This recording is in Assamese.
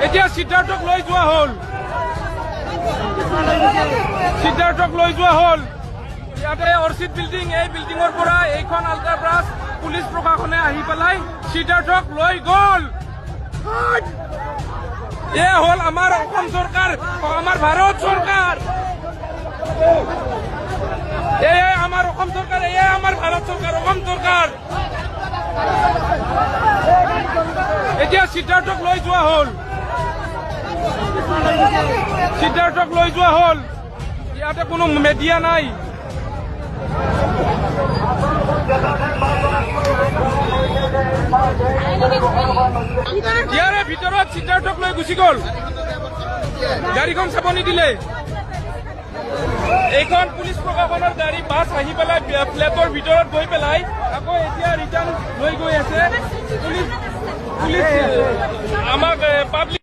এতিয়া সিদ্ধাৰ্থক লৈ যোৱা হ'ল ইয়াতে অৰ্চিড বিল্ডিং এই বিল্ডিঙৰ পৰা এইখন আল্ট্ৰাব্ৰাছ পুলিচ প্ৰশাসনে আহি পেলাই সিদ্ধাৰ্থক লৈ গ'ল। এ হ'ল আমাৰ অসম চৰকাৰ, আমাৰ ভাৰত চৰকাৰ, এয়াই আমাৰ অসম চৰকাৰ, এয়াই আমাৰ ভাৰত চৰকাৰ, অসম চৰকাৰ। এতিয়া সিদ্ধাৰ্থক লৈ যোৱা হ'ল ইয়াতে কোনো মিডিয়া নাই। ইয়াৰে ভিতৰত সিদ্ধাৰ্থক লৈ গুচি গ'ল, গাড়ীখন চাব নিদিলে। এইখন পুলিচ প্ৰশাসনৰ গাড়ী বাছ আহি পেলাই ফ্লেটৰ ভিতৰত গৈ পেলাই আকৌ এতিয়া ৰিটাৰ্ণ লৈ গৈ আছে। পুলিচ আমাক পাব্লিক